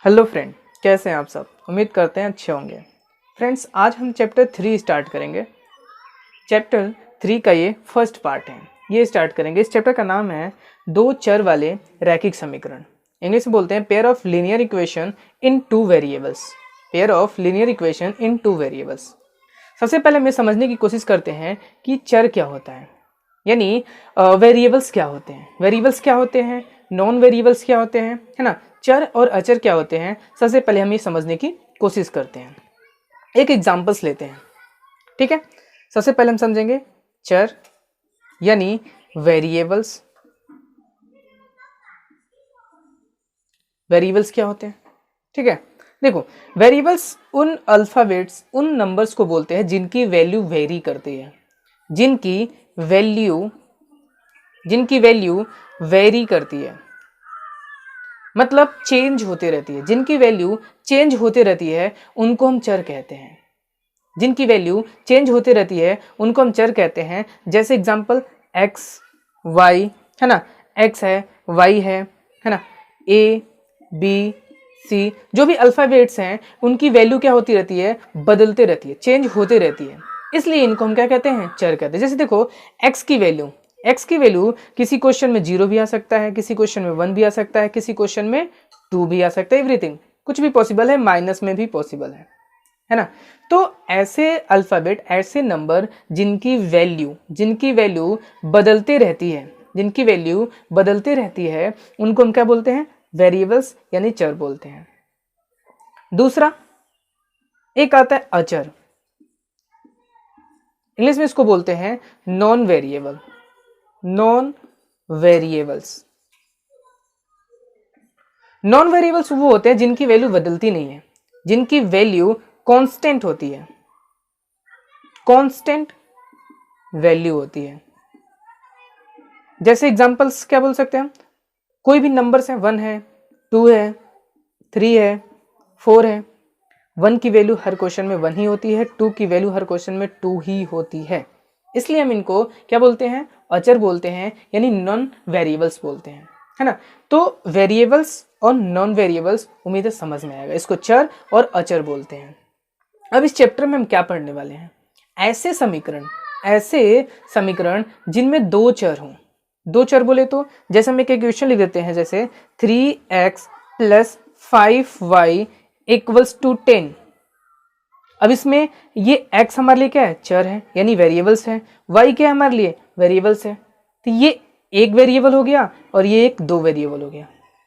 Hello friend, कैसे हैं आप सब। उम्मीद करते हैं अच्छे होंगे। फ्रेंड्स, आज हम चैप्टर 3 स्टार्ट करेंगे। चैप्टर 3 का ये फर्स्ट पार्ट है। ये स्टार्ट करेंगे। इस चैप्टर का नाम है दो चर वाले रैखिक समीकरण। इंग्लिश में बोलते हैं pair of linear equation in two variables. Pair of linear equation in two variables. सबसे पहले हम ये समझने की कोशिश करते हैं कि चर क्या होता है, यानी वेरिएबल्स क्या होते हैं। वेरिएबल्स क्या होते हैं, नॉन वेरिएबल्स क्या होते हैं, है ना। चर और अचर क्या होते हैं, सबसे पहले हम ये समझने की कोशिश करते हैं। एक एग्जांपल्स लेते हैं, ठीक है। सबसे पहले हम समझेंगे चर यानी वेरिएबल्स। वेरिएबल्स क्या होते हैं, ठीक है। देखो, वेरिएबल्स उन अल्फाबेट्स, उन नंबर्स को बोलते हैं जिनकी वैल्यू वेरी करती है। जिनकी वैल्यू वेरी करती है, मतलब चेंज होते रहती है। जिनकी वैल्यू चेंज होते रहती है उनको हम चर कहते हैं। जिनकी वैल्यू चेंज होते रहती है उनको हम चर कहते हैं। जैसे एग्जांपल x, y, है ना। x है, y है ना। a, b, c, जो भी अल्फाबेट्स हैं उनकी वैल्यू क्या होती रहती है, बदलते रहती है, चेंज होते रहती है। इसलिए इनको हम क्या कहते हैं, चर कहते हैं। जैसे देखो, x की वैल्यू किसी क्वेश्चन में 0 भी आ सकता है, किसी क्वेश्चन में 1 भी आ सकता है, किसी क्वेश्चन में 2 भी आ सकता है। एवरीथिंग, कुछ भी पॉसिबल है, माइनस में भी पॉसिबल है ना। तो ऐसे अल्फाबेट, ऐसे नंबर जिनकी वैल्यू बदलते रहती है, उनको हम क्या बोलते हैं, वेरिएबल्स यानी चर बोलते हैं। दूसरा एक आता है अचर। इंग्लिश में इसको बोलते हैं नॉन वेरिएबल्स। नॉन वेरिएबल्स वो होते हैं जिनकी वैल्यू बदलती नहीं है, जिनकी वैल्यू कांस्टेंट होती है, कांस्टेंट वैल्यू होती है। जैसे एग्जांपल्स क्या बोल सकते हैं, कोई भी नंबर्स है, 1 है, 2 है, 3 है, 4 है। 1 की वैल्यू हर क्वेश्चन में 1 ही होती है, 2 की वैल्यू हर क्वेश्चन में 2 ही होती है। इसलिए हम इनको क्या बोलते हैं, अचर बोलते हैं, यानी नॉन वेरिएबल्स बोलते हैं, है ना। तो वेरिएबल्स और नॉन वेरिएबल्स उम्मीद है समझ में आएगा। इसको चर और अचर बोलते हैं। अब इस चैप्टर में हम क्या पढ़ने वाले हैं, ऐसे समीकरण जिनमें दो चर हों। दो चर बोले तो जैसे हम एक इक्वेशन लिख देते हैं, जैसे 3x + 5y = 10। अब इसमें ये x हमारे लिए क्या है, चर है, यानी वेरिएबल्स है। y क्या है हमारे लिए, वेरिएबल्स है। तो ये एक वेरिएबल हो गया और ये एक दो वेरिएबल हो गया।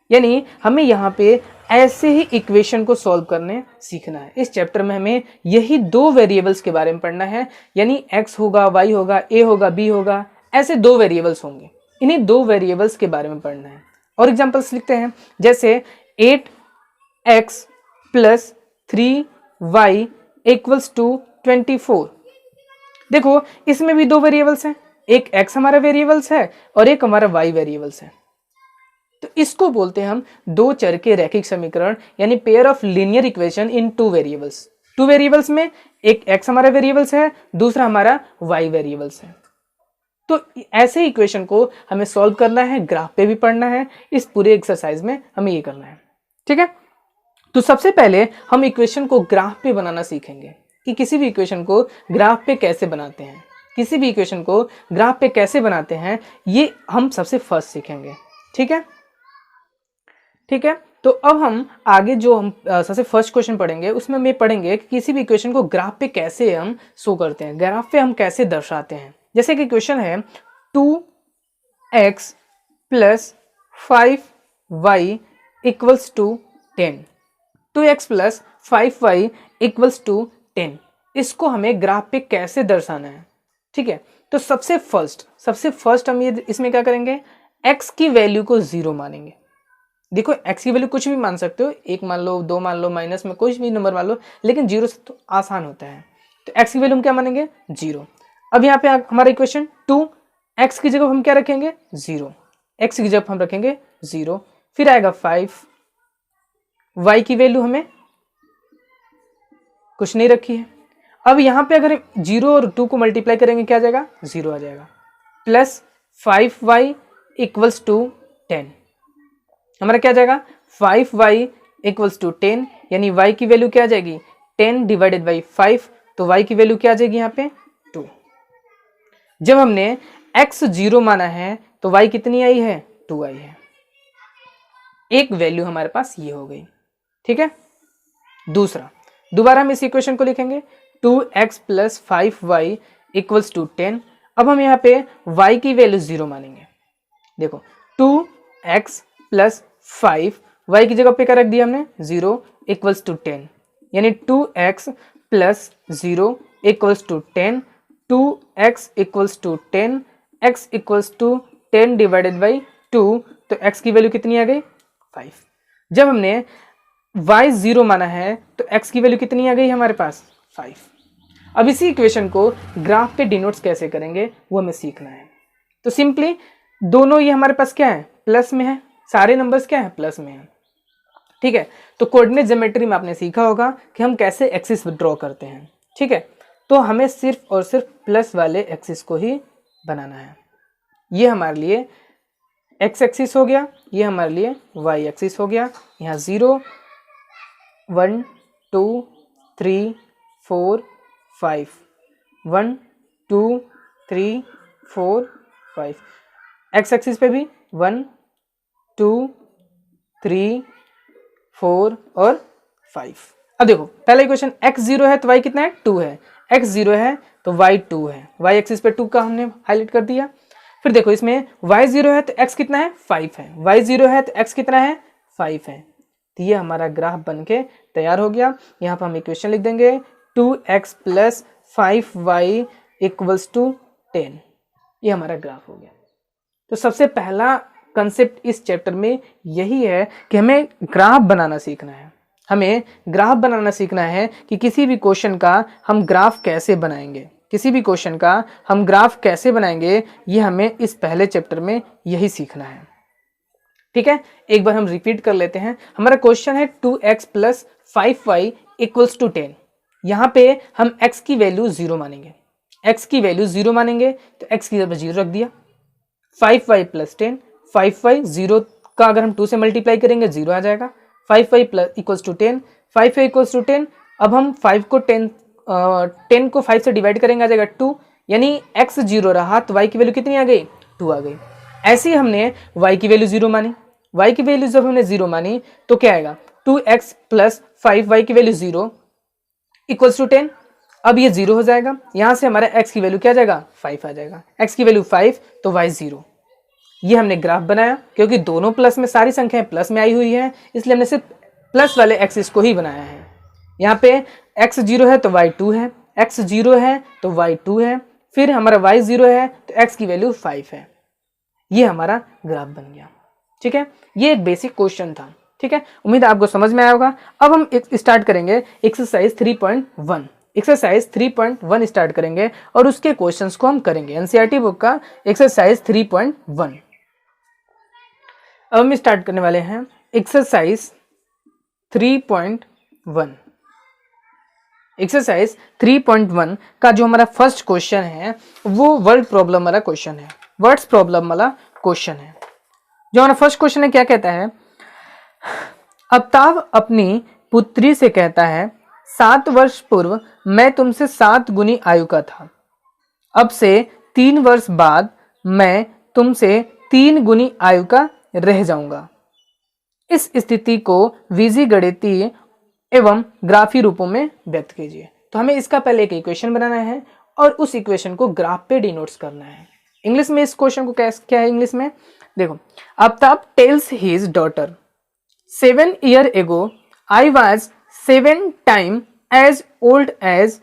यानी हमें यहाँ पे ऐसे ही इक्वेशन को सॉल्व करने सीखना है। इस चैप्टर में हमें यही दो वेरिएबल्स के बारे में पढ़ना है, यानी x होगा, y होगा, a होगा, b होगा, ऐसे दो वेरिएबल्स होंगे। इन्हीं दो वेरिएबल्स के बारे में पढ़ना है। और एग्जांपल्स लिखते हैं, जैसे 8x + 3y = 24। देखो, इसमें भी दो वेरिएबल्स हैं, एक x हमारा वेरिएबल्स है और एक हमारा y वेरिएबल्स है। तो इसको बोलते हैं हम दो चर के रैखिक समीकरण, यानी pair of linear equation in two variables. Two variables में एक x हमारा वेरिएबल्स है, दूसरा हमारा y वेरिएबल्स है। तो ऐसे इक्वेशन को हमें सॉल्व करना है, ग्राफ पे भी पढ़ना है। इस पूरे एक्सरसाइज में हमें ये करना है, ठीक है। तो सबसे पहले हम इक्वेशन को ग्राफ पे बनाना सीखेंगे कि किसी भी इक्वेशन को ग्राफ पे कैसे बनाते हैं। किसी भी इक्वेशन को ग्राफ पे कैसे बनाते हैं, ये हम सबसे फर्स्ट सीखेंगे, ठीक है। ठीक है, तो अब हम आगे जो हम सबसे फर्स्ट क्वेश्चन पढ़ेंगे, उसमें हम ये पढ़ेंगे कि किसी भी इक्वेशन को ग्राफ पे कैसे हम शो करते हैं, ग्राफ पे हम कैसे दर्शाते हैं। जैसे कि इक्वेशन है 2x + 5y = 10। 2x + 5y = 10। इसको हमें ग्राफ पे कैसे दर्शाना है, ठीक है। तो सबसे फर्स्ट हम ये इसमें क्या करेंगे, x की वैल्यू को 0 मानेंगे। देखो, x की वैल्यू कुछ भी मान सकते हो, 1 मान लो, 2 मान लो, माइनस में कोई भी नंबर मान लो, लेकिन 0 से तो आसान होता है। तो x की वैल्यू हम क्या मानेंगे, 0। अब यहाँ पे हमारा इक्वेशन 2, x की जगह हम क्या रखेंगे, 0। x की जगह हम रखेंगे 0, फिर आएगा 5, y की वैल्यू हमें कुछ नहीं रखी है। अब यहाँ पे अगर 0 और 2 को मल्टीप्लाई करेंगे क्या आ जाएगा, 0 आ जाएगा, प्लस 5y = 10। हमारा क्या आ जाएगा, 5y इक्वल्स टू 10, यानी y की वैल्यू क्या आ जाएगी 10 डिवाइडेड बाई 5, तो y की वैल्यू क्या आ जाएगी यहाँ पे 2। जब हमने x 0 माना है तो y कितनी आई है 2 आई है, एक वैल्यू हमारे पास ये हो गई। ठीक है, दूसरा दोबारा हम इस इक्वेशन को लिखेंगे 2x plus 5y equals to 10। अब हम यहाँ पे y की वैल्यू 0 मानेंगे। देखो 2x प्लस 5, y की जगह पे क्या रख दिया हमने 0 इक्वल्स टू 10, यानी 2x plus 0 equals to 10, 2x equals to 10, x equals to 10 divided by 2, तो x की वैल्यू कितनी आ गई 5। जब हमने y 0 माना है तो x की वैल्यू कितनी आ गई हमारे पास 5। अब इसी इक्वेशन को ग्राफ पे डिनोट्स कैसे करेंगे वो हमें सीखना है। तो सिंपली दोनों ये हमारे पास क्या है प्लस में है, सारे नंबर्स क्या है प्लस में है। ठीक है, तो कोऑर्डिनेट ज्योमेट्री में आपने सीखा होगा कि हम कैसे एक्सिस ड्रॉ करते हैं। ठीक है, तो हमें सिर्फ और सिर्फ प्लस वाले एक्सिस को ही बनाना है। ये हमारे लिए एक्स एक्सिस हो गया, ये हमारे लिए वाई एक्सिस हो गया। यहाँ 0 1 2 3 4 5, 1 2 3 4 5, एक्स एक्सिस पे भी 1 2 3 4 और 5। अब देखो पहला इक्वेशन x 0 है तो y कितना है 2 है, x 0 है तो y 2 है, y एक्सिस पे 2 का हमने हाईलाइट कर दिया। फिर देखो इसमें y 0 है तो x कितना है 5 है, y 0 है तो x कितना है 5 है। तो ये हमारा ग्राफ बनके तैयार हो गया। यहाँ पर हम इक्वेशन लिख देंगे 2x plus 5y equals to 10, ये हमारा ग्राफ हो गया। तो सबसे पहला कंसेप्ट इस चैप्टर में यही है कि हमें ग्राफ बनाना सीखना है। हमें ग्राफ बनाना सीखना है कि किसी भी क्वेश्चन का हम ग्राफ कैसे बनाएंगे, किसी भी क्वेश्चन का हम ग्राफ कैसे बनाएंगे, ये हमें इस पहले चैप्टर में यही सीखना है। ठीक है, एक बार हम रिपीट कर लेते हैं। हमारा क्वेश्चन है 2x plus 5y equals to 10। यहाँ पे हम x की वैल्यू 0 मानेंगे, x की वैल्यू 0 मानेंगे तो x की जगह 0 रख दिया। 5y प्लस 10, 5y 0 का अगर हम 2 से मल्टीप्लाई करेंगे 0 आ जाएगा। 5y plus equals to 10, 5y equals to 10। अब हम 5 को 10 को 5 से डिवाइड करेंगे आ जाएगा 2, यानी x 0 रहा तो y की वैल्यू कितनी आ गई 2 आ गई। ऐसे ही हमने y की वैल्यू 0 मानी, y की वैल्यू जब हमने 0 मानी तो क्या आएगा 2x प्लस 5y की वैल्यू 0 इक्वल्स टू 10। अब ये 0 हो जाएगा, यहां से हमारा x की वैल्यू क्या आ जाएगा 5 आ जाएगा, x की वैल्यू 5 तो y 0। ये हमने ग्राफ बनाया, क्योंकि दोनों प्लस में सारी संख्याएं प्लस में आई हुई है इसलिए हमने सिर्फ प्लस वाले एक्सिस को ही बनाया है। यहाँ पे x 0 है तो y 2 है, x 0 है तो y 2 है, फिर हमारा y 0 है तो x की वैल्यू 5 है। ये हमारा ग्राफ बन गया। ठीक है, ये एक बेसिक क्वेश्चन था। ठीक है, उम्मीद है आपको समझ में आया होगा। अब हम स्टार्ट करेंगे एक्सरसाइज 3.1। एक्सरसाइज 3.1 स्टार्ट करेंगे और उसके क्वेश्चंस को हम करेंगे, एनसीईआरटी बुक का एक्सरसाइज 3.1। अब हम स्टार्ट करने वाले हैं एक्सरसाइज 3.1। एक्सरसाइज 3.1 का जो हमारा फर्स्ट क्वेश्चन है वो वर्ड प्रॉब्लम वाला क्वेश्चन है, वर्ड्स प्रॉब्लम वाला क्वेश्चन है। जो हमारा फर्स्ट क्वेश्चन है क्या कहता है, अफ्ताब अपनी पुत्री से कहता है 7 वर्ष पूर्व मैं तुमसे 7 गुनी आयु का था, अब से 3 वर्ष बाद मैं तुमसे 3 गुनी आयु का रह जाऊंगा। इस स्थिति को बीजगणितीय एवं ग्राफी रूपों में व्यक्त कीजिए। तो हमें इसका पहले एक इक्वेशन बनाना है और उस इक्वेशन को ग्राफ पे डिनोट्स करना है। इंग्लिश में इस क्वेश्चन को क्या है इंग्लिश में, देखो, Aftab tales his daughter 7 years ago I was 7 times as old as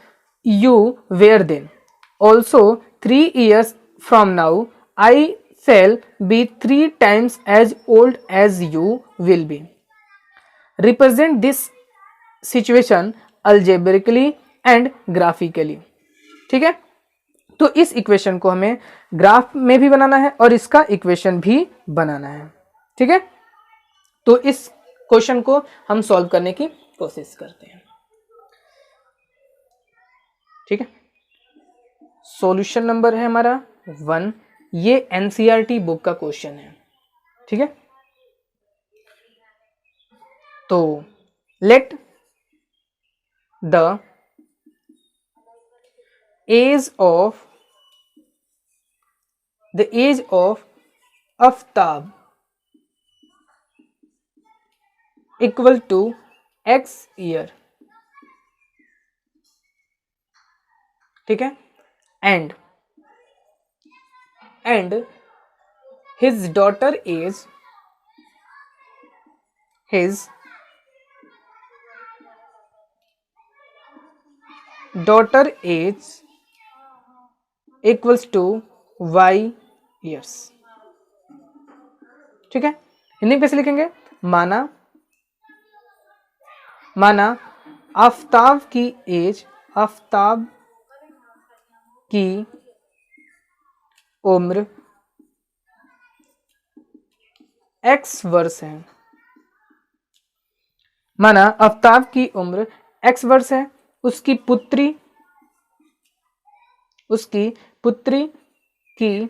you were then. Also 3 years from now I shall be 3 times as old as you will be. Represent this situation algebraically and graphically. ठीक है, तो इस equation को हमें graph में भी बनाना है और इसका इक्वेशन भी बनाना है। ठीक है, तो इस क्वेश्चन को हम सॉल्व करने की कोशिश करते हैं। ठीक है, सॉल्यूशन नंबर है हमारा 1। ये एनसीईआरटी बुक का क्वेश्चन है। ठीक है, तो let the age of Aftab equal to x year, ठीक है, and his daughter age equals to y years, ठीक है। हिंदी में कैसे लिखेंगे? माना आफ्ताब की उम्र x वर्ष है। माना आफ्ताब की उम्र x वर्ष है, उसकी पुत्री की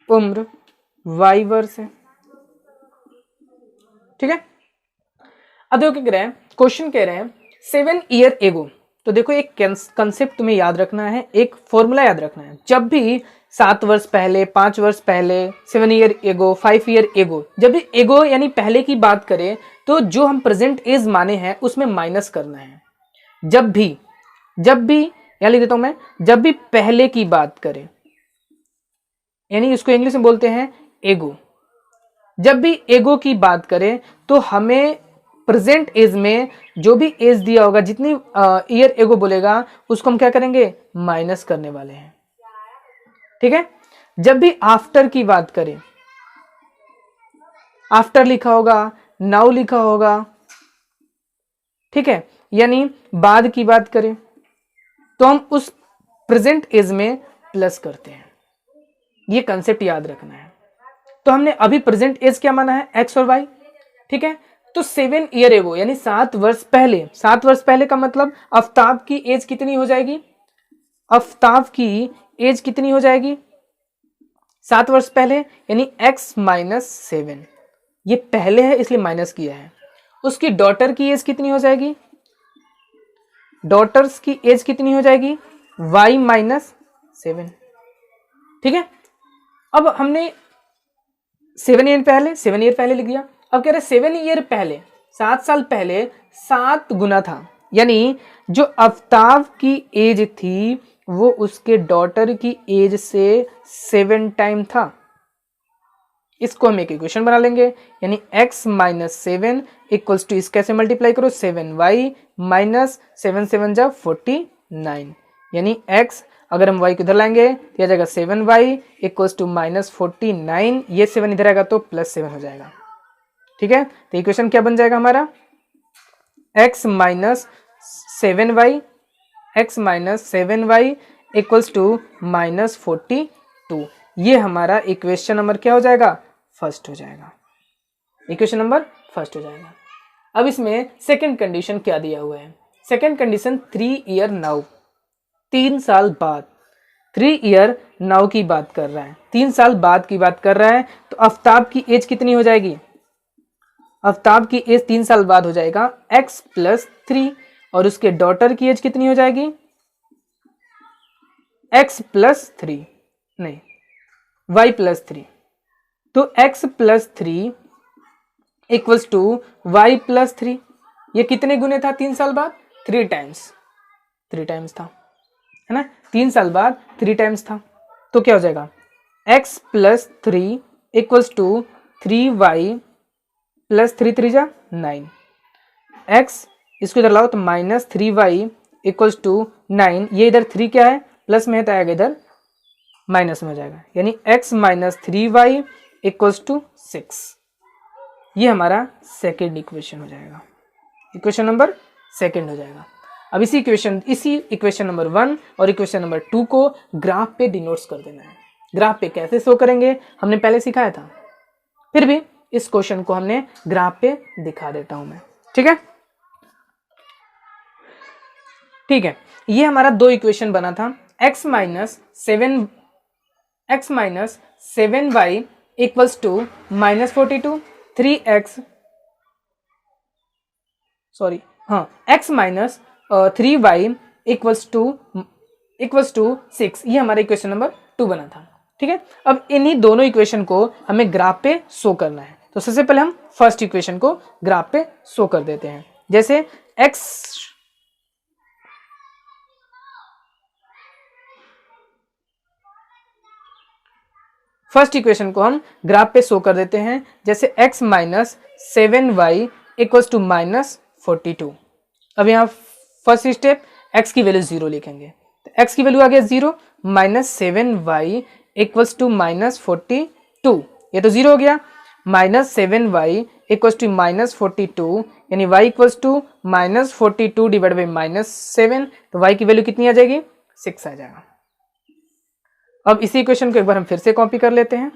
उम्र y वर्ष है, ठीक है। अब देखो क्या कह रहे हैं, क्वेश्चन कह रहे हैं 7 ईयर एगो। तो देखो एक कंसेप्ट तुम्हें याद रखना है, एक फॉर्मूला याद रखना है। जब भी 7 वर्ष पहले, 5 वर्ष पहले, 7 ईयर एगो, 5 ईयर एगो, जब भी एगो यानी पहले की बात करें तो जो हम प्रेजेंट एज माने हैं उसमें माइनस करना है। जब भी यहां लिख देता हूं मैं, जब भी पहले की बात करें, यानी इसको इंग्लिश में बोलते हैं एगो। जब भी एगो की बात करें तो हमें प्रेजेंट एज में जो भी एज दिया होगा, जितनी ईयर एगो बोलेगा उसको हम क्या करेंगे? माइनस करने वाले हैं, ठीक है। जब भी आफ्टर की बात करें, आफ्टर लिखा होगा, नाउ लिखा होगा, ठीक है, यानी बाद की बात करें तो हम उस प्रेजेंट एज में प्लस करते हैं। ये कंसेप्ट याद रखना है। तो हमने अभी प्रेजेंट एज क्या माना है? एक्स और वाई, ठीक है। तो 7 ईयर एगो यानी 7 वर्ष पहले, 7 वर्ष पहले का मतलब आफ्ताब की एज कितनी हो जाएगी? आफ्ताब की एज कितनी हो जाएगी 7 वर्ष पहले? यानी x माइनस 7, ये पहले है इसलिए माइनस किया है। उसकी डॉटर की एज कितनी हो जाएगी? डॉटर्स की एज कितनी हो जाएगी? y माइनस 7, ठीक है। अब हमने 7 ईयर पहले लिख दिया। अब कह रहे 7 ईयर पहले, 7 साल पहले 7 गुना था, यानी जो आफ्ताब की एज थी वो उसके डॉटर की एज से 7 टाइम था। इसको हम एक इक्वेशन बना लेंगे, यानी x माइनस 7 इक्वल्स टू, इस कैसे मल्टीप्लाई करो, 7y माइनस 7 7 जा 49, यानी x अगर हम y को इधर लाएंगे तो आ जाएगा 7y इक्वल्स टू माइनस 49, ये 7 इधर आएगा तो प्लस 7 हो जाएगा, ठीक है। तो इक्वेशन क्या बन जाएगा हमारा? x minus 7y equals to minus 42, ये हमारा इक्वेशन नंबर क्या हो जाएगा? फर्स्ट हो जाएगा, इक्वेशन नंबर फर्स्ट हो जाएगा। अब इसमें सेकंड कंडीशन क्या दिया हुआ है? सेकंड कंडीशन 3 ईयर नाउ, 3 साल बाद, 3 ईयर नाउ की बात कर रहा है, 3 साल बाद की बात कर रहा है। तो आफ्ताब की एज कितनी हो जाएगी? आफ्ताब की एज 3 साल बाद हो जाएगा x प्लस 3, और उसके डॉटर की एज कितनी हो जाएगी? x प्लस 3, नहीं y प्लस 3। तो x plus 3 equals to y plus 3, ये कितने गुने था 3 साल बाद? 3 टाइम्स था, है ना। 3 साल बाद 3 टाइम्स था, तो क्या हो जाएगा? x plus 3 equals to 3y plus 3 3 जा 9, x इसको इधर लाओ तो माइनस 3y इक्वल्स टू 9, ये इधर 3 क्या है? प्लस में है तो आएगा इधर माइनस में हो जाएगा, यानी x minus 3y equals to 6, ये हमारा सेकेंड इक्वेशन हो जाएगा, इक्वेशन नंबर सेकेंड हो जाएगा। अब इसी इक्वेशन नंबर 1 और इक्वेशन नंबर 2 को ग्राफ पे डिनोट्स कर देना है। ग्राफ पे कैसे शो करेंगे हमने पहले सिखाया था, फिर भी इस क्वेश्चन को हमने ग्राफ पे दिखा देता हूं मैं, ठीक है। ठीक है, ये हमारा 2 इक्वेशन बना था, x minus 7y equals to minus 42, 3x sorry हाँ x minus 3y equals to 6, ये हमारा इक्वेशन नंबर 2 बना था। ठीक है, अब इन्हीं दोनों इक्वेशन को हमें ग्राफ पे शो करना है। तो सबसे पहले हम फर्स्ट इक्वेशन को ग्राफ पे शो कर देते हैं। जैसे x फर्स्ट इक्वेशन को हम ग्राफ पे शो कर देते हैं। जैसे x minus 7y equals to minus 42। अब यहाँ फर्स्ट स्टेप x की वैल्यू 0 लिखेंगे। तो x की वैल्यू आ गया 0, minus 7y equals to minus 42, ये तो 0 हो गया। Minus 7y equals to minus 42, यानी y equals to minus 42 divide by minus 7, तो y की वैल्यू कितनी आ जाएगी? 6 आ जाएगा। अब इसी इक्वेशन को एक बार हम फिर से कॉपी कर लेते हैं।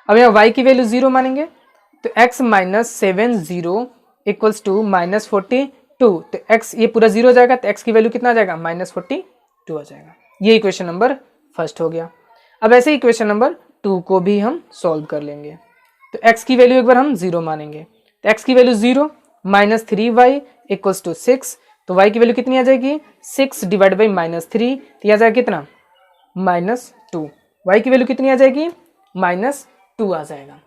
अब यहाँ y की वैल्यू 0 मानेंगे, तो x minus 7 0 equals to minus 42, तो x ये पूरा 0 हो जाएगा, तो x की वैल्यू कितना आ जाएगा? माइनस 42 आ जाएगा। ये इक्वेशन नंबर फर्स्ट हो गया। अब ऐसे इक्वेशन नंबर 2 को भी हम सॉल्व कर लेंगे। तो x की वैल्यू एक बार हम 0 मानेंगे, तो x की value 0 minus 3y equals to 6, तो y की वैल्यू कितनी आ जाएगी? 6 डिवाइड बाई माइनस 3, तो यह आ जाएगा कितना? माइनस 2। y की वैल्यू कितनी आ जाएगी? माइनस 2 आ जाएगा।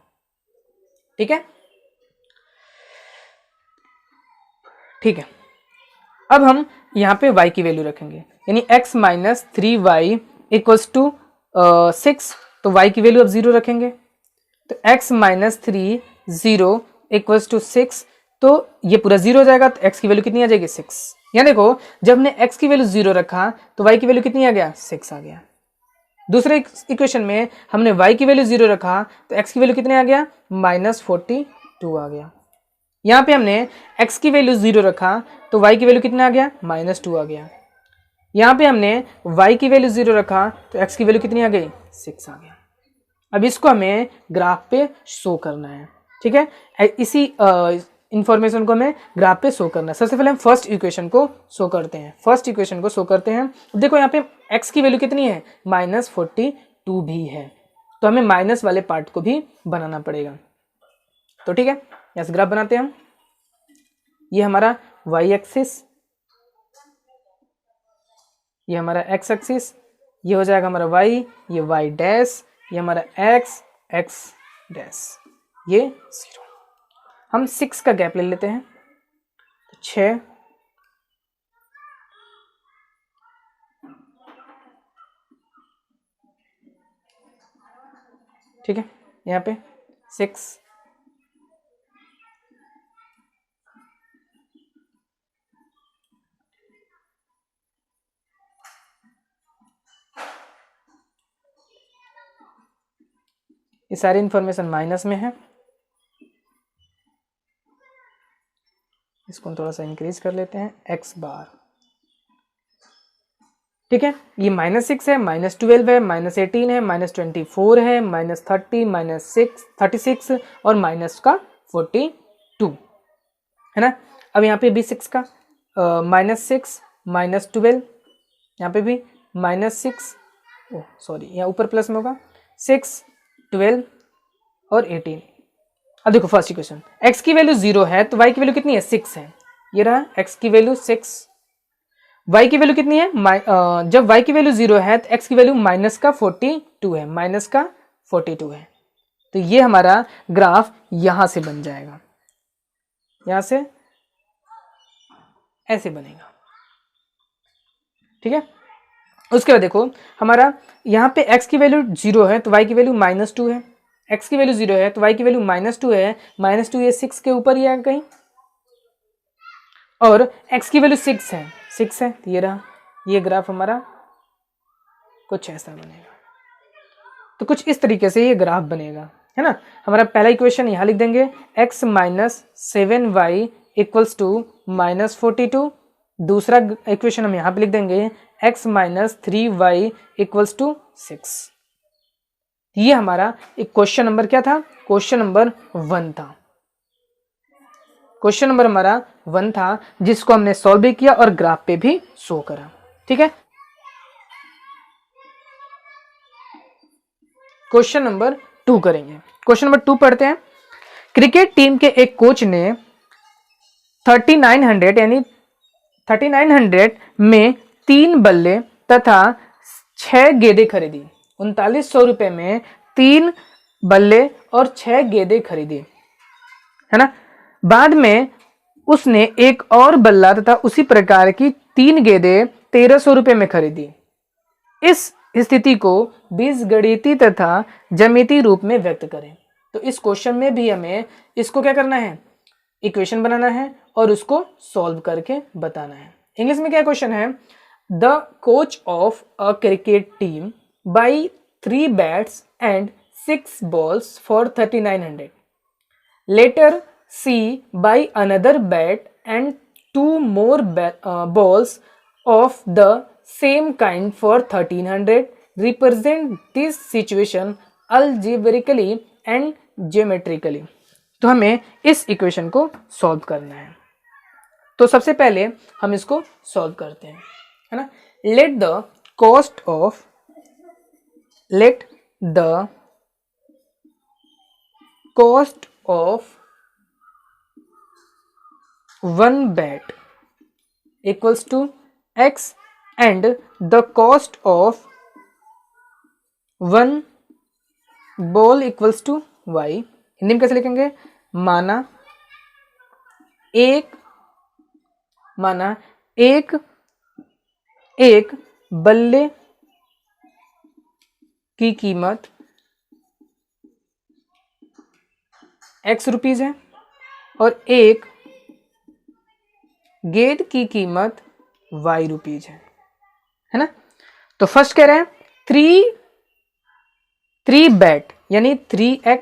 ठीक है, ठीक है। अब हम यहाँ पे y की वैल्यू रखेंगे, यानी x minus 3y equals to 6, तो y की वैल्यू अब 0 रखेंगे। तो x माइनस 3 0 इक्वल्स टू 6, तो ये पूरा 0 हो जाएगा, तो x की वैल्यू कितनी आ जाएगी? 6। यहाँ देखो, जब हमने x की वैल्यू 0 रखा तो y की वैल्यू कितनी आ गया? 6 आ गया। दूसरे इक्वेशन में हमने y की वैल्यू 0 रखा तो x की वैल्यू कितने आ गया? माइनस 42 आ गया। यहाँ पे हमने x की वैल्यू 0 रखा तो y की वैल्यू कितना आ गया? माइनस 2 आ गया। यहाँ पे हमने y की वैल्यू 0 रखा तो x की वैल्यू कितनी आ गई? 6 आ गया। अब इसको हमें ग्राफ पे शो करना है। ठीक है, इसी इंफॉर्मेशन को हमें ग्राफ पे शो करना है। सबसे पहले हम फर्स्ट इक्वेशन को शो करते हैं। फर्स्ट इक्वेशन को शो करते हैं, देखो यहाँ पे x की वैल्यू कितनी है? माइनस 42 भी है, तो हमें माइनस वाले पार्ट को भी बनाना पड़ेगा। तो ठीक है, यहाँ से ग्राफ बनाते हैं हम। ये हमारा y एक्सिस, ये हमारा x एक्सिस, ये हो जाएगा हमारा y, ये y डैश, ये हमारा x डैश, ये 0। हम 6 का गैप ले लेते हैं, तो 6, ठीक है, यहाँ पे 6, ये सारी इंफॉर्मेशन माइनस में है। इसको हम थोड़ा सा इंक्रीज कर लेते हैं, x बार। ठीक है, ये माइनस 6 है, माइनस 12 है, माइनस 18 है, माइनस 24 है, माइनस 30, माइनस 36 और माइनस का 42 है ना। अब यहाँ पे भी 6 का माइनस 6, माइनस 12, यहाँ पे भी माइनस 6, ओ सॉरी यहाँ ऊपर प्लस में होगा, 6, 12 और 18। अब देखो फर्स्ट इक्वेशन, x की वैल्यू 0 है तो y की वैल्यू कितनी है? 6 है। ये रहा x की वैल्यू 6, y की वैल्यू कितनी है? जब y की वैल्यू 0 है तो x की वैल्यू माइनस का 42 है, माइनस का 42 है। तो ये हमारा ग्राफ यहां से बन जाएगा, यहां से ऐसे बनेगा। ठीक है, उसके बाद देखो हमारा यहाँ पे x की वैल्यू 0 है तो y की वैल्यू माइनस 2 है, x की वैल्यू 0 है तो y की वैल्यू माइनस 2 है, माइनस 2 ये 6 के ऊपर ही है कहीं, और x की वैल्यू 6 है, 6 है, तो ये रहा, ये ग्राफ हमारा कुछ ऐसा बनेगा। तो कुछ इस तरीके से ये ग्राफ बनेगा, है ना। हमारा पहला इक्वेशन यहाँ लिख देंगे, x minus 7y equals to minus 42। दूसरा इक्वेशन हम यहाँ पे लिख देंगे, x minus 3y equals to 6। ये हमारा एक क्वेश्चन नंबर क्या था? क्वेश्चन नंबर 1 था। क्वेश्चन नंबर हमारा 1 था, जिसको हमने सॉल्व भी किया और ग्राफ पे भी शो करा। ठीक है, क्वेश्चन नंबर 2 करेंगे। क्वेश्चन नंबर 2 पढ़ते हैं। क्रिकेट टीम के एक कोच ने 3900 यानी 3900 में 3 बल्ले तथा 6 गेंदें खरीदी। 3900 रुपए में 3 बल्ले और 6 गेंदें खरीदी, है ना। बाद में उसने एक और बल्ला तथा उसी प्रकार की 3 गेंदें 1300 रुपए में खरीदी। इस स्थिति को बीजगणितीय तथा ज्यामितीय रूप में व्यक्त करें। तो इस क्वेश्चन में भी हमें इसको क्या करना है, इक्वेशन बनाना है और उसको सॉल्व करके बताना है। इंग्लिश में क्या क्वेश्चन है, the coach of a cricket team by 3 bats and 6 balls for 3900. Later C buy another bat and 2 more balls of the same kind for 1300. Represent this situation algebraically and geometrically. तो हमें इस equation को solve करना है। तो सबसे पहले हम इसको सॉल्व करते हैं, है ना। Let the cost of 1 bat equals to x and the cost of 1 ball equals to y। Hindi में कैसे लिखेंगे, माना एक बल्ले की कीमत x रुपीज है और एक गेंद की कीमत y रुपीज है ना। तो फर्स्ट कह रहे हैं 3 बैट यानी 3x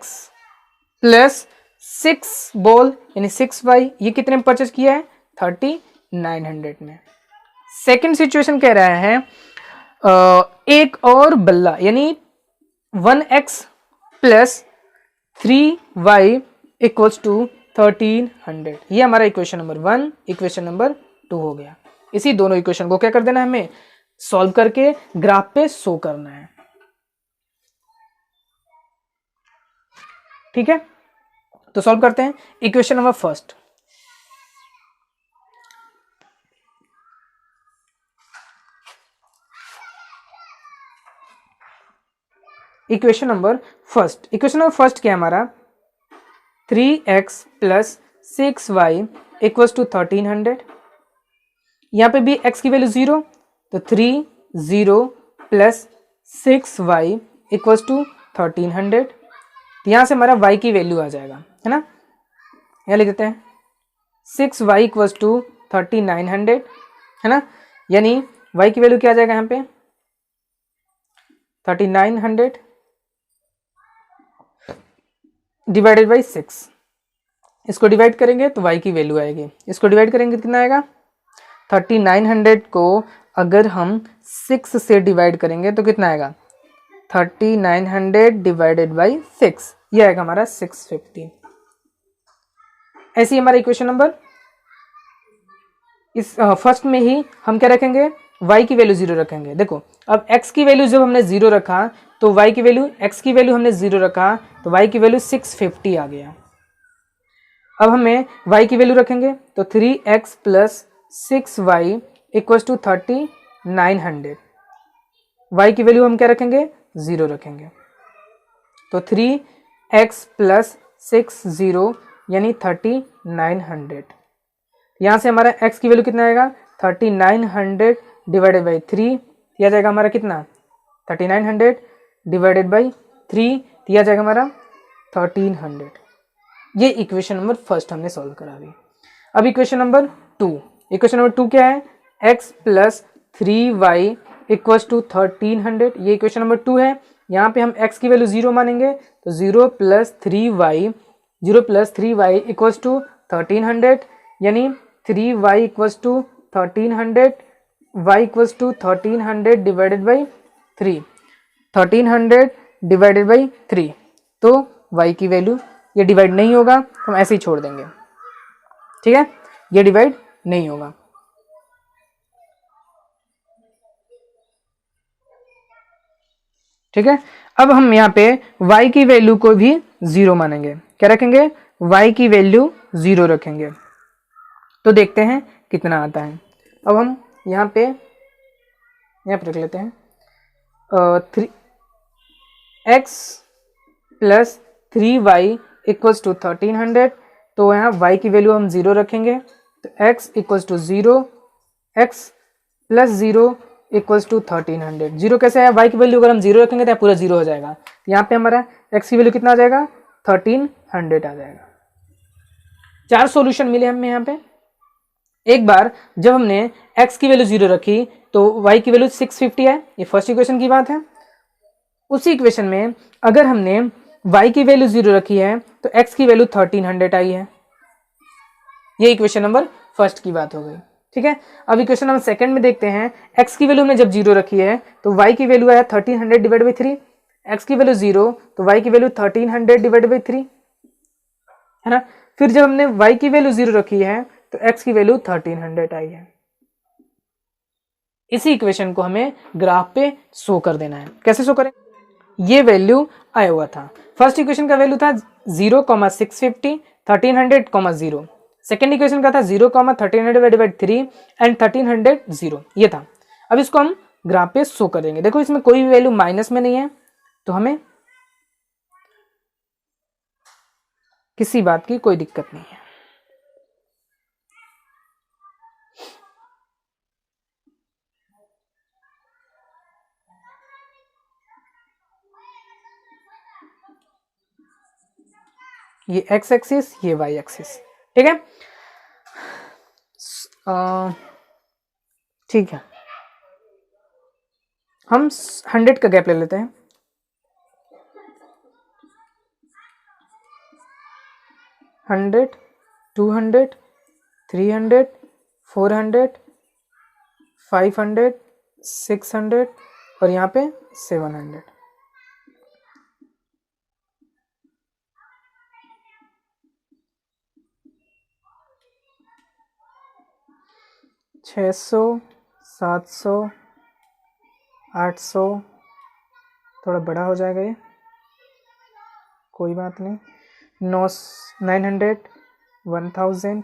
प्लस 6 बॉल यानी 6y, ये कितने में परचेज किया है, 3900 में। सेकंड सिचुएशन कह रहा है एक और बल्ला यानी 1x plus 3y equals to 1300। ये हमारा इक्वेशन नंबर 1, इक्वेशन नंबर 2 हो गया। इसी दोनों इक्वेशन को क्या कर देना है, हमें सॉल्व करके ग्राफ पे शो करना है, ठीक है। तो सॉल्व करते हैं equation number first. Equation number first क्या है हमारा, 3x plus 6y equals to 1300। यहां पे भी x की वैल्यू 0, तो 30 प्लस 6y इक्वल्स टू 1300। यहां से हमारा y की वैल्यू आ जाएगा, है ना। यहां लिख देते हैं 6y इक्वल्स टू 3900, है ना। यानी y की वैल्यू क्या आ जाएगा यहाँ पे, 3900 डिवाइडेड बाई 6। इसको डिवाइड करेंगे तो y की वैल्यू आएगी, इसको डिवाइड करेंगे तो कितना आएगा, 3900 को अगर हम 6 से डिवाइड करेंगे तो कितना आएगा, 3900 डिवाइडेड बाई 6, ये आएगा हमारा 650। ऐसी हमारा इक्वेशन नंबर, इस फर्स्ट में ही हम क्या रखेंगे, y की वैल्यू 0 रखेंगे। देखो अब x की वैल्यू जब हमने 0 रखा तो y की वैल्यू, x की वैल्यू हमने 0 रखा तो y की वैल्यू 650 आ गया। अब हमें y की वैल्यू रखेंगे तो 3x plus 6y equals to 3900। y की वैल्यू हम क्या रखेंगे, 0 रखेंगे, तो 3x प्लस 60 यानी 3900। यहाँ से हमारा x की वैल्यू कितना आएगा, 3900 डिवाइडेड बाई 3, दिया जाएगा हमारा कितना, 3900 डिवाइडेड बाई 3 दिया जाएगा हमारा 1300। ये इक्वेशन नंबर फर्स्ट हमने सॉल्व करा अभी। अब इक्वेशन नंबर 2, इक्वेशन नंबर 2 क्या है, x plus 3y equals to 1300, ये इक्वेशन नंबर 2 है। यहाँ पे हम x की वैल्यू 0 मानेंगे तो 0 प्लस 3y इक्वल्स टू 1300, यानी 3y equals to 1300, y equals to 1300 divided by 3, 1300 divided by 3। तो y की वैल्यू, ये डिवाइड नहीं होगा तो हम ऐसे ही छोड़ देंगे, ठीक है, ये डिवाइड नहीं होगा। ठीक है, अब हम यहाँ पे y की वैल्यू को भी 0 मानेंगे, क्या रखेंगे, y की वैल्यू 0 रखेंगे। तो देखते हैं कितना आता है। अब हम यहाँ पे रख लेते हैं 3x plus 3y equals to 1300। तो यहाँ y की वैल्यू हम 0 रखेंगे, तो x equals to 0, x plus 0 equals to 1300। 0 कैसे है, y की वैल्यू अगर हम 0 रखेंगे तो यहाँ पूरा 0 हो जाएगा। तो यहाँ पे हमारा x की वैल्यू कितना आ जाएगा, 1300 आ जाएगा। 4 सॉल्यूशन मिले हमें यहाँ पे। एक बार जब हमने x की वैल्यू 0 रखी तो y की वैल्यू 650 है, ये फर्स्ट इक्वेशन की बात है। उसी इक्वेशन में अगर हमने y की वैल्यू 0 रखी है तो x की वैल्यू 1300 आई है, ये इक्वेशन नंबर फर्स्ट की बात हो गई। ठीक है, अब इक्वेशन नंबर सेकंड में देखते हैं। x की वैल्यू हमने जब 0 रखी है तो y की वैल्यू आया 1300 डिवाइड बाई 3, x की वैल्यू 0 तो y की वैल्यू 1300 डिवाइड बाई 3 है ना। फिर जब हमने y की वैल्यू 0 रखी है तो x की वैल्यू 1300 आई है। इसी इक्वेशन को हमें ग्राफ पे शो कर देना है। कैसे शो करें, ये वैल्यू आया हुआ था। फर्स्ट इक्वेशन का वैल्यू था 0,650 1300, 0। सेकेंड इक्वेशन का था 0,1300 डिवाइडेड बाई 3 एंड 1300 0, ये था। अब इसको हम ग्राफ पे शो कर देंगे। देखो इसमें कोई भी वैल्यू माइनस में नहीं है, तो हमें किसी बात की कोई दिक्कत नहीं है। ये x एक्सिस, ये y एक्सिस। ठीक है, ठीक है, हम 100 का गैप ले लेते हैं। 100, 200, 300, 400, 500, 600 और यहाँ पे 700। 600, 700, 800, थोड़ा बड़ा हो जाएगा ये, कोई बात नहीं। 900, 1000, 1100,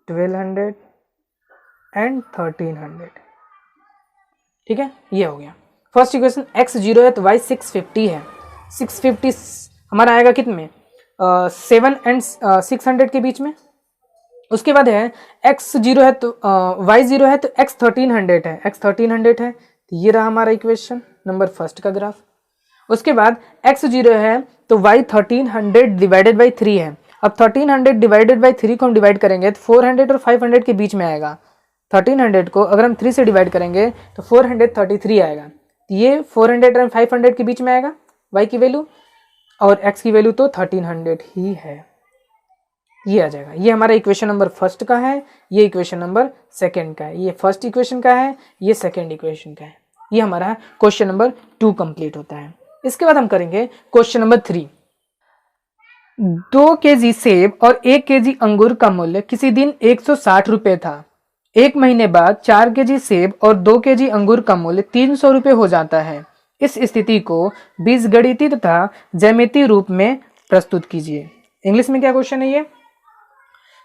1200 एंड 1300। ठीक है, ये हो गया फर्स्ट इक्वेशन। x 0 है तो y 650 है। 650 हमारा आएगा कितने, 7 एंड 600 के बीच में। उसके बाद है x 0 है तो y 0 है तो x 1300 है, x 1300 है, तो ये रहा हमारा इक्वेशन नंबर फर्स्ट का ग्राफ। उसके बाद x 0 है तो y 1300 डिवाइडेड बाई 3 है। अब 1300 डिवाइडेड बाई 3 को हम डिवाइड करेंगे तो 400 और 500 के बीच में आएगा। 1300 को अगर हम 3 से डिवाइड करेंगे तो 433 आएगा, तो ये 400 और 500 के बीच में आएगा y की वैल्यू, और x की वैल्यू तो 1300 ही है, ये आ जाएगा। ये हमारा इक्वेशन नंबर फर्स्ट का है, ये इक्वेशन नंबर सेकंड का है, ये फर्स्ट इक्वेशन का है, ये सेकंड इक्वेशन का है। ये हमारा क्वेश्चन नंबर 2 कंप्लीट होता है। इसके बाद हम करेंगे क्वेश्चन नंबर 3। 2 kg सेब और 1 kg अंगूर का मूल्य किसी दिन 160 रुपए था। एक महीने बाद 4 kg सेब और 2 kg अंगूर का मूल्य 300 रुपए हो जाता है। इस स्थिति को बीजगणितीय तथा ज्यामितीय रूप में प्रस्तुत कीजिए। इंग्लिश में क्या क्वेश्चन है ये,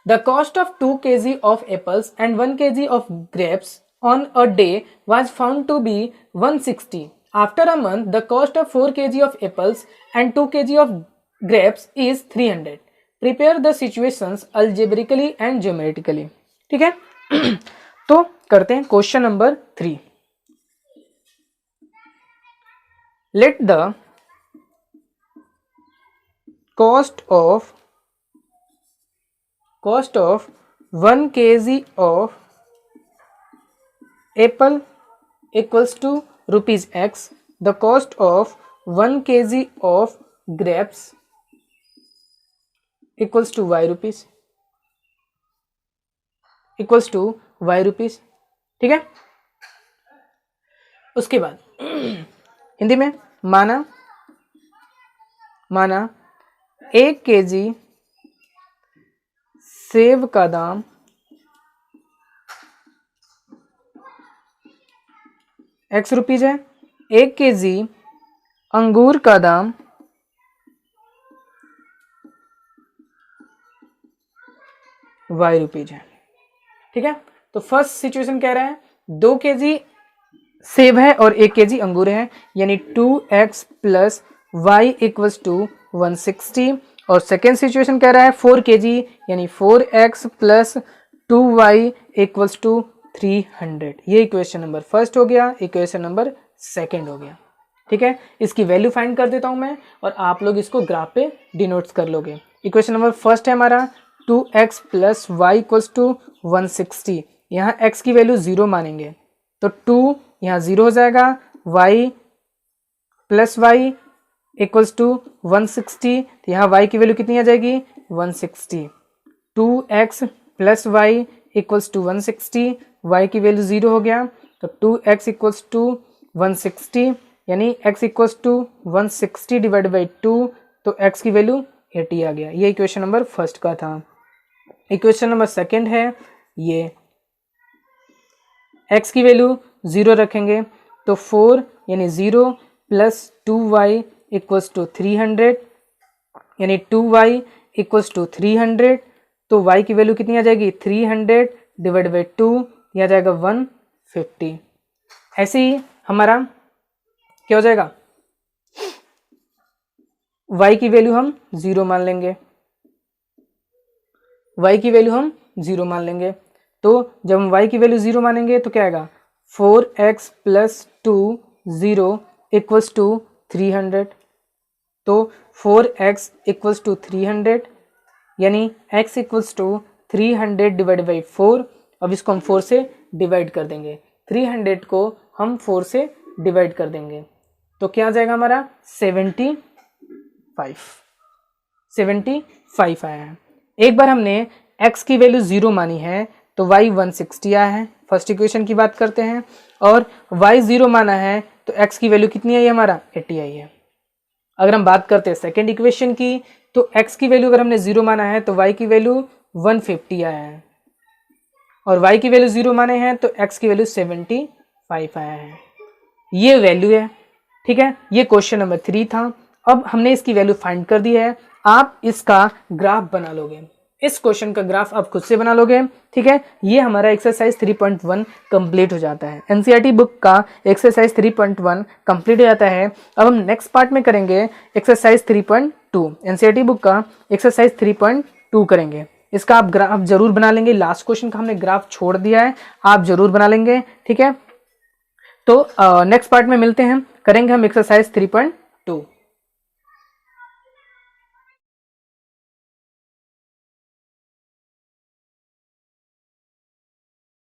The cost of 2 kg of apples and 1 kg of grapes on a day was found to be 160. After a month, the cost of 4 kg of apples and 2 kg of grapes is 300. Prepare the situations algebraically and geometrically. ठीक है, तो करते हैं question number 3। Let the cost of 1 kg of apple equals to rupees x. The cost of 1 kg of grapes equals to y rupees. Equals to y rupees. ठीक है, उसके बाद हिंदी में माना 1 kg सेब का दाम x रुपीज है, 1 kg अंगूर का दाम y रुपीज है। ठीक है, तो फर्स्ट सिचुएशन कह रहा है 2 kg सेब है और 1 kg अंगूर है, यानी 2x plus y equals to 160। और सेकेंड सिचुएशन कह रहा है 4 kg यानी 4x plus 2y equals to 300। ये इक्वेशन नंबर फर्स्ट हो गया, इक्वेशन नंबर सेकेंड हो गया। ठीक है, इसकी वैल्यू फाइंड कर देता हूं मैं और आप लोग इसको ग्राफ पे डिनोट्स कर लोगे। इक्वेशन नंबर फर्स्ट है हमारा 2x plus y equals to 160। यहाँ x की वैल्यू 0 मानेंगे तो 2 यहाँ 0 हो जाएगा, y plus y equals to 160, तो यहाँ y की वैल्यू कितनी आ जाएगी 160। 2x plus y equals to 160, y की वैल्यू 0 हो गया तो 2x इक्वल्स टू 160, यानी x equals to 160 divide by 2, तो x की वैल्यू 80 आ गया। ये इक्वेशन नंबर फर्स्ट का था। इक्वेशन नंबर सेकंड है, ये x की वैल्यू 0 रखेंगे तो 4 यानी 0 प्लस 2y इक्वल्स टू 300, यानी 2y इक्वल्स टू 300, तो y की वैल्यू कितनी आ जाएगी 300 डिवाइड बाई 2, यह आ जाएगा 150। ऐसे ही हमारा क्या हो जाएगा, y की वैल्यू हम 0 मान लेंगे, y की वैल्यू हम 0 मान लेंगे। तो जब हम y की वैल्यू 0 मानेंगे तो क्या आएगा 4x प्लस 2 0 इक्वल्स टू 300, तो 4x इक्वल्स टू 300, यानी x equals to 300 divide by 4। अब इसको हम 4 से डिवाइड कर देंगे, 300 को हम 4 से डिवाइड कर देंगे तो क्या आ जाएगा हमारा 75 आया है। एक बार हमने x की वैल्यू 0 मानी है तो y 160 आया है, फर्स्ट इक्वेशन की बात करते हैं, और y 0 माना है तो x की वैल्यू कितनी आई हमारा 80 आई है। अगर हम बात करते हैं सेकेंड इक्वेशन की तो x की वैल्यू अगर हमने 0 माना है तो y की वैल्यू 150 आया है, और y की वैल्यू 0 माने हैं तो x की वैल्यू 75 आया है। ये वैल्यू है। ठीक है, ये क्वेश्चन नंबर 3 था। अब हमने इसकी वैल्यू फाइंड कर दी है, आप इसका ग्राफ बना लोगे, इस क्वेश्चन का ग्राफ आप खुद से बना लोगे। ठीक है, ये हमारा एक्सरसाइज 3.1 कंप्लीट हो जाता है, एनसीईआरटी बुक का एक्सरसाइज 3.1 कंप्लीट हो जाता है। अब हम नेक्स्ट पार्ट में करेंगे एक्सरसाइज 3.2, एनसीईआरटी बुक का एक्सरसाइज 3.2 करेंगे। इसका आप ग्राफ जरूर बना लेंगे, लास्ट क्वेश्चन का हमने ग्राफ छोड़ दिया है, आप जरूर बना लेंगे। ठीक है, तो नेक्स्ट पार्ट में मिलते हैं, करेंगे हम एक्सरसाइज 3.2।